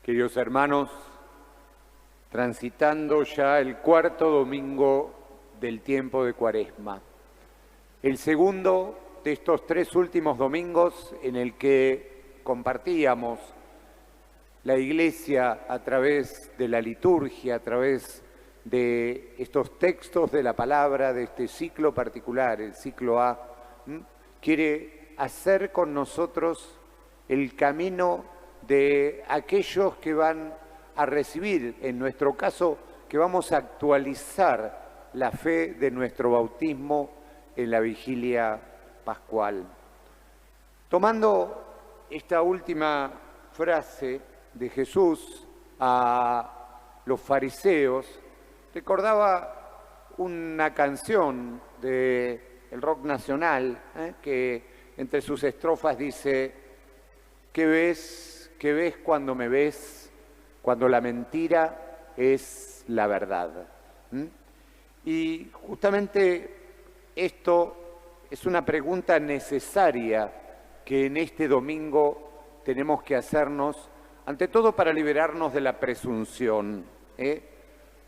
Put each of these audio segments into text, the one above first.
Queridos hermanos, transitando ya el cuarto domingo del tiempo de Cuaresma, el segundo de estos tres últimos domingos en el que compartíamos la Iglesia a través de la liturgia, a través de estos textos de la palabra, de este ciclo particular, el ciclo A, quiere hacer con nosotros el camino de aquellos que van a recibir, en nuestro caso, que vamos a actualizar la fe de nuestro bautismo en la vigilia pascual. Tomando esta última frase de Jesús a los fariseos, recordaba una canción del rock nacional que entre sus estrofas dice: ¿qué ves cuando me ves, cuando la mentira es la verdad? Y justamente esto es una pregunta necesaria que en este domingo tenemos que hacernos, ante todo para liberarnos de la presunción.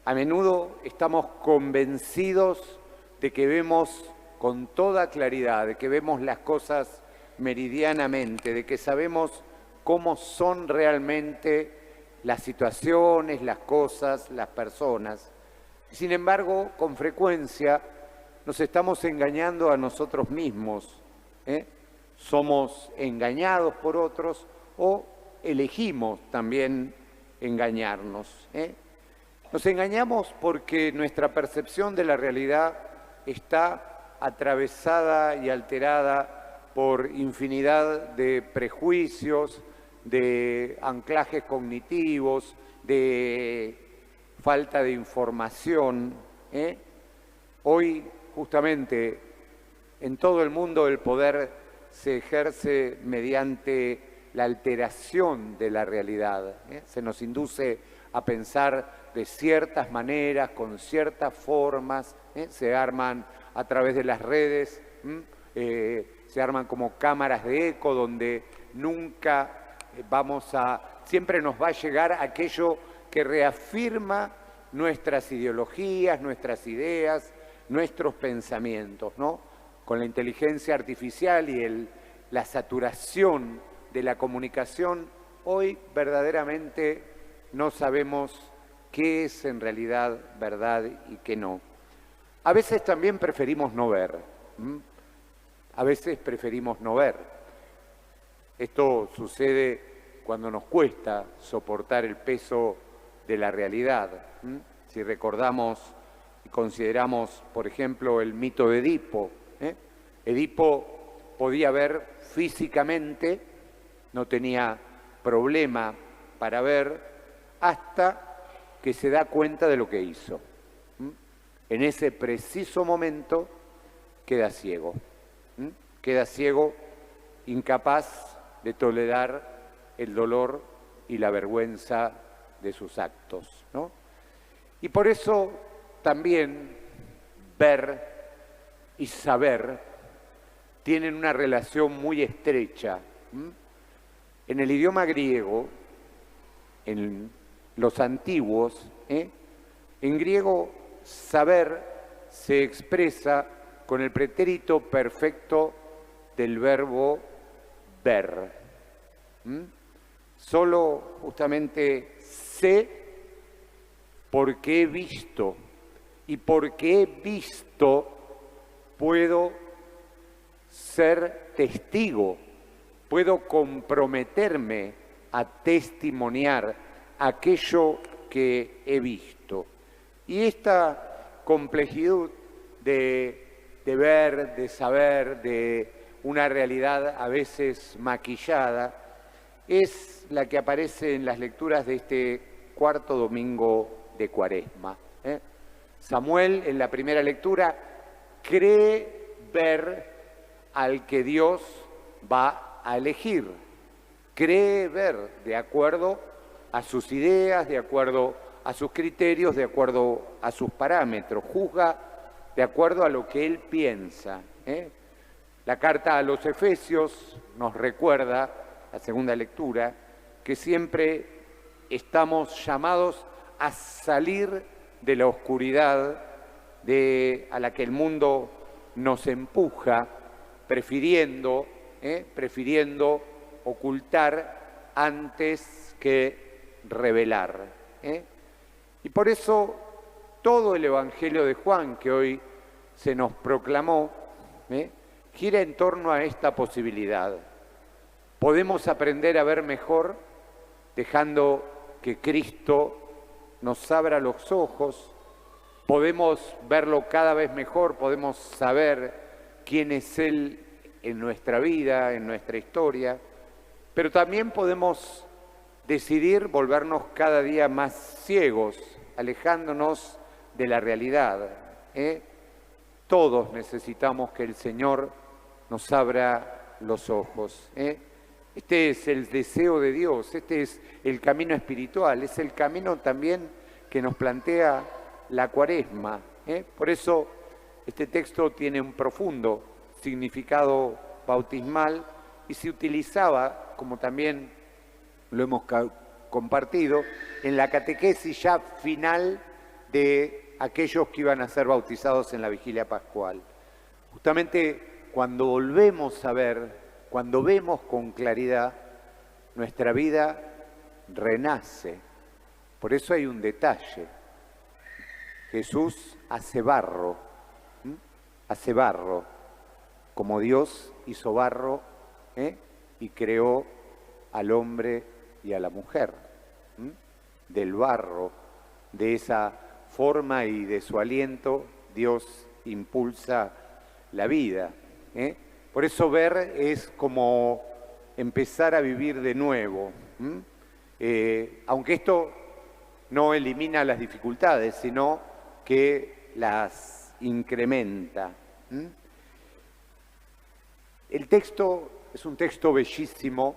A menudo estamos convencidos de que vemos con toda claridad, de que vemos las cosas meridianamente, de que sabemos cómo son realmente las situaciones, las cosas, las personas. Sin embargo, con frecuencia nos estamos engañando a nosotros mismos. Somos engañados por otros o elegimos también engañarnos. Nos engañamos porque nuestra percepción de la realidad está atravesada y alterada por infinidad de prejuicios, de anclajes cognitivos, de falta de información. Hoy, justamente, en todo el mundo el poder se ejerce mediante la alteración de la realidad. Se nos induce a pensar de ciertas maneras, con ciertas formas, se arman a través de las redes, se arman como cámaras de eco donde nunca siempre nos va a llegar aquello que reafirma nuestras ideologías, nuestras ideas, nuestros pensamientos, ¿no? Con la inteligencia artificial y la saturación de la comunicación, hoy verdaderamente no sabemos qué es en realidad verdad y qué no. A veces también preferimos no ver. A veces preferimos no ver. Esto sucede cuando nos cuesta soportar el peso de la realidad. Si recordamos y consideramos, por ejemplo, el mito de Edipo. Edipo podía ver físicamente, no tenía problema para ver, hasta que se da cuenta de lo que hizo. En ese preciso momento queda ciego. Queda ciego, incapaz de tolerar el dolor y la vergüenza de sus actos, ¿no? Y por eso también ver y saber tienen una relación muy estrecha. En el idioma griego, en los antiguos, en griego saber se expresa con el pretérito perfecto del verbo ver. Solo justamente sé porque he visto, y porque he visto puedo ser testigo, puedo comprometerme a testimoniar aquello que he visto. Y esta complejidad de ver, de saber, de una realidad a veces maquillada, es la que aparece en las lecturas de este cuarto domingo de Cuaresma. Samuel, en la primera lectura, cree ver al que Dios va a elegir. Cree ver de acuerdo a sus ideas, de acuerdo a sus criterios, de acuerdo a sus parámetros. Juzga de acuerdo a lo que él piensa. La carta a los Efesios nos recuerda, la segunda lectura, que siempre estamos llamados a salir de la oscuridad a la que el mundo nos empuja, prefiriendo ocultar antes que revelar. Y por eso todo el Evangelio de Juan que hoy se nos proclamó gira en torno a esta posibilidad. Podemos aprender a ver mejor dejando que Cristo nos abra los ojos, podemos verlo cada vez mejor, podemos saber quién es Él en nuestra vida, en nuestra historia, pero también podemos decidir volvernos cada día más ciegos, alejándonos de la realidad. Todos necesitamos que el Señor nos abra los ojos. Este es el deseo de Dios, este es el camino espiritual, es el camino también que nos plantea la Cuaresma. Por eso este texto tiene un profundo significado bautismal y se utilizaba, como también lo hemos compartido, en la catequesis ya final de aquellos que iban a ser bautizados en la vigilia pascual. Justamente cuando volvemos a ver, cuando vemos con claridad, nuestra vida renace. Por eso hay un detalle. Jesús hace barro, como Dios hizo barro y creó al hombre y a la mujer. Del barro, de esa forma y de su aliento, Dios impulsa la vida. Por eso ver es como empezar a vivir de nuevo. Aunque esto no elimina las dificultades, sino que las incrementa. El texto es un texto bellísimo,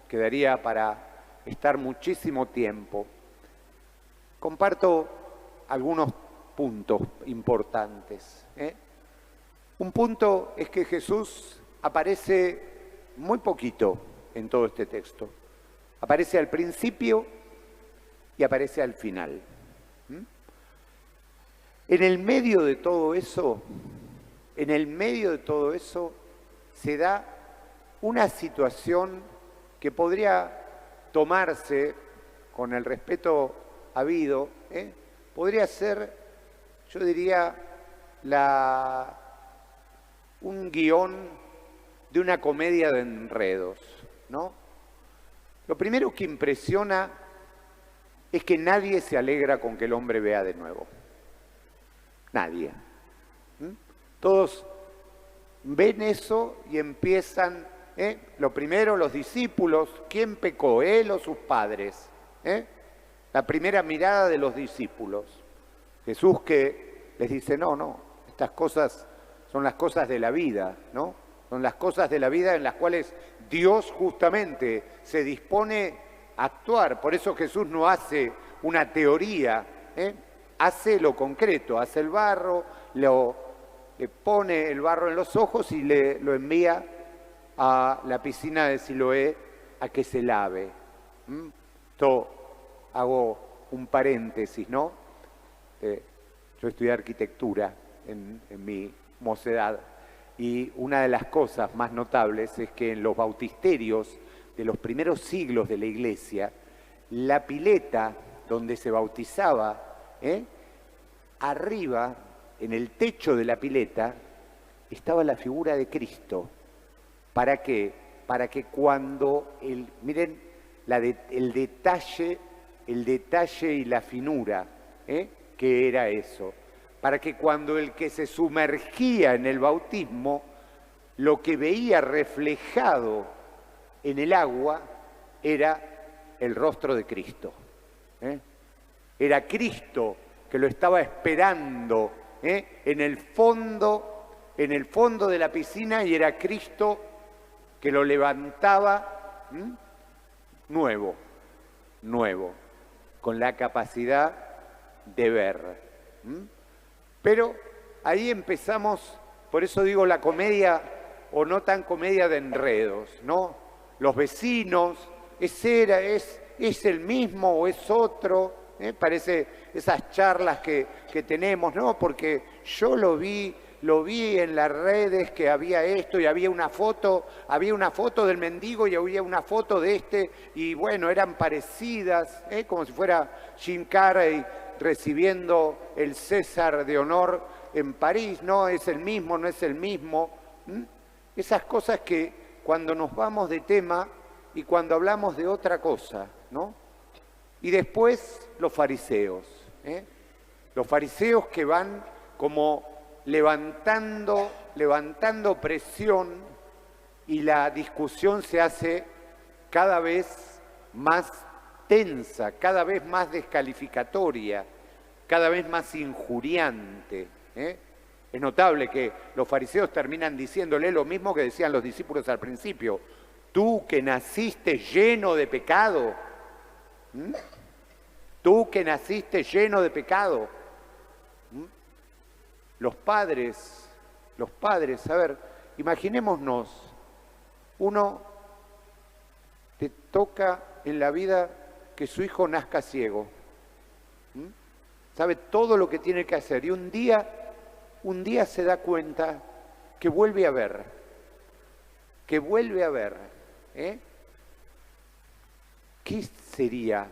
que daría para estar muchísimo tiempo. Comparto algunos puntos importantes. Un punto es que Jesús aparece muy poquito en todo este texto. Aparece al principio y aparece al final. En el medio de todo eso, se da una situación que podría tomarse con el respeto habido, podría ser, yo diría, un guión de una comedia de enredos, ¿no? Lo primero que impresiona es que nadie se alegra con que el hombre vea de nuevo. Nadie. Todos ven eso y empiezan, lo primero, los discípulos, ¿quién pecó, él o sus padres? La primera mirada de los discípulos. Jesús que les dice, no, estas cosas son las cosas de la vida, ¿no? Son las cosas de la vida en las cuales Dios justamente se dispone a actuar. Por eso Jesús no hace una teoría, hace lo concreto, hace el barro, le pone el barro en los ojos y lo envía a la piscina de Siloé a que se lave. Esto hago un paréntesis, ¿no? Yo estudié arquitectura en mi mocedad y una de las cosas más notables es que en los bautisterios de los primeros siglos de la Iglesia, la pileta donde se bautizaba, arriba, en el techo de la pileta, estaba la figura de Cristo. ¿Para qué? Para que cuando, miren el detalle y la finura, que era eso. Para que cuando el que se sumergía en el bautismo, lo que veía reflejado en el agua era el rostro de Cristo. Era Cristo que lo estaba esperando en el fondo de la piscina, y era Cristo que lo levantaba nuevo, con la capacidad de ver. Pero ahí empezamos, por eso digo la comedia, o no tan comedia de enredos, ¿no? Los vecinos, es ¿es el mismo o es otro? Parece esas charlas que tenemos, ¿no? Porque yo lo vi en las redes que había esto y había una foto del mendigo y había una foto de este y bueno, eran parecidas, como si fuera Jim Carrey recibiendo el César de honor en París, no es el mismo, no es el mismo. Esas cosas que cuando nos vamos de tema y cuando hablamos de otra cosa, ¿no? Y después los fariseos, los fariseos que van como levantando presión y la discusión se hace cada vez más tensa, cada vez más descalificatoria, cada vez más injuriante. Es notable que los fariseos terminan diciéndole lo mismo que decían los discípulos al principio. Tú que naciste lleno de pecado, tú que naciste lleno de pecado. Los padres, a ver, imaginémonos, uno te toca en la vida que su hijo nazca ciego. Sabe todo lo que tiene que hacer y un día se da cuenta que vuelve a ver. ¿Qué sería?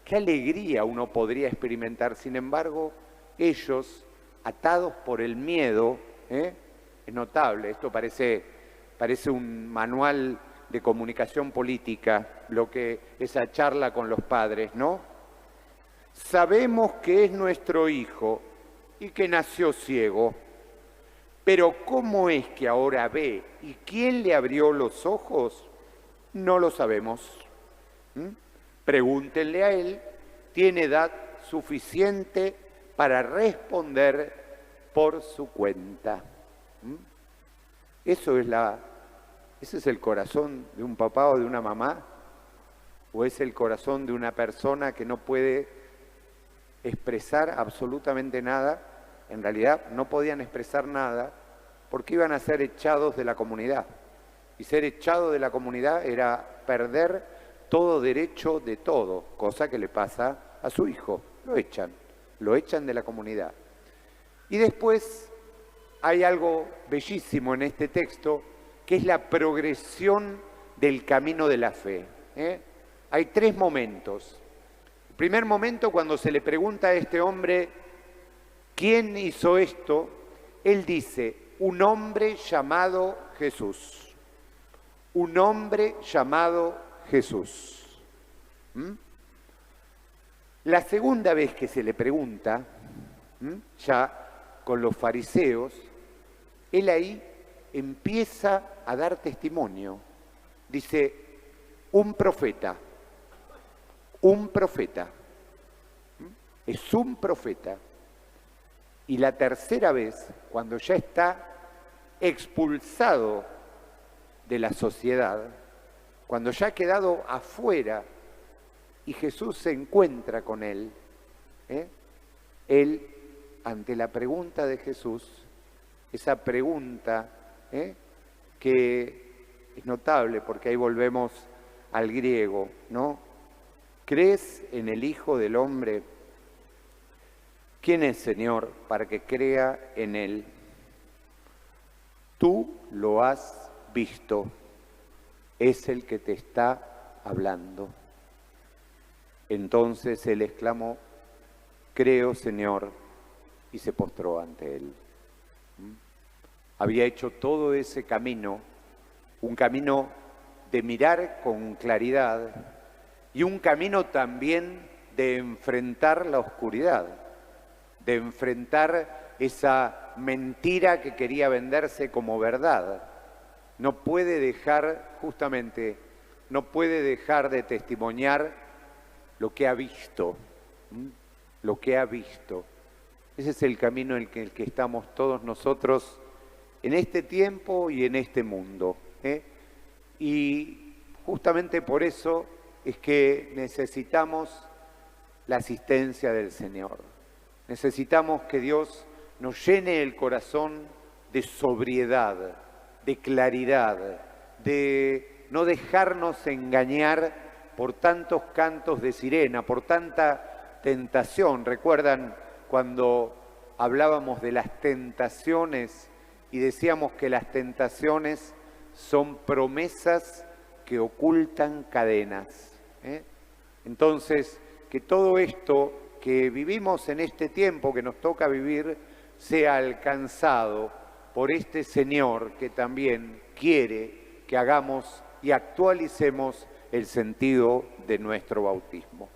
¿Qué alegría uno podría experimentar? Sin embargo, ellos, atados por el miedo, es notable, esto parece un manual de comunicación política, lo que esa charla con los padres, ¿no? Sabemos que es nuestro hijo y que nació ciego, pero ¿cómo es que ahora ve? ¿Y quién le abrió los ojos? No lo sabemos. Pregúntenle a él, tiene edad suficiente para responder por su cuenta. ¿Ese es el corazón de un papá o de una mamá? ¿O es el corazón de una persona que no puede expresar absolutamente nada? En realidad no podían expresar nada porque iban a ser echados de la comunidad. Y ser echado de la comunidad era perder todo derecho de todo, cosa que le pasa a su hijo. Lo echan de la comunidad. Y después hay algo bellísimo en este texto, que es la progresión del camino de la fe. Hay 3 momentos. El primer momento, cuando se le pregunta a este hombre, ¿quién hizo esto? Él dice, un hombre llamado Jesús. Un hombre llamado Jesús. La segunda vez que se le pregunta, ya con los fariseos, él ahí empieza a dar testimonio. Dice, un profeta. Es un profeta. Y la tercera vez, cuando ya está expulsado de la sociedad, cuando ya ha quedado afuera y Jesús se encuentra con él, él, ante la pregunta de Jesús, esa pregunta que es notable porque ahí volvemos al griego, ¿no? ¿Crees en el Hijo del Hombre? ¿Quién es, Señor, para que crea en Él? Tú lo has visto, es el que te está hablando. Entonces él exclamó, creo, Señor, y se postró ante él. Había hecho todo ese camino, un camino de mirar con claridad y un camino también de enfrentar la oscuridad, de enfrentar esa mentira que quería venderse como verdad. No puede dejar, justamente, no puede dejar de testimoniar lo que ha visto, lo que ha visto. Ese es el camino en el que estamos todos nosotros en este tiempo y en este mundo. Y justamente por eso es que necesitamos la asistencia del Señor. Necesitamos que Dios nos llene el corazón de sobriedad, de claridad, de no dejarnos engañar por tantos cantos de sirena, por tanta tentación. ¿Recuerdan cuando hablábamos de las tentaciones y decíamos que las tentaciones son promesas que ocultan cadenas? Entonces, que todo esto que vivimos en este tiempo que nos toca vivir sea alcanzado por este Señor que también quiere que hagamos y actualicemos el sentido de nuestro bautismo.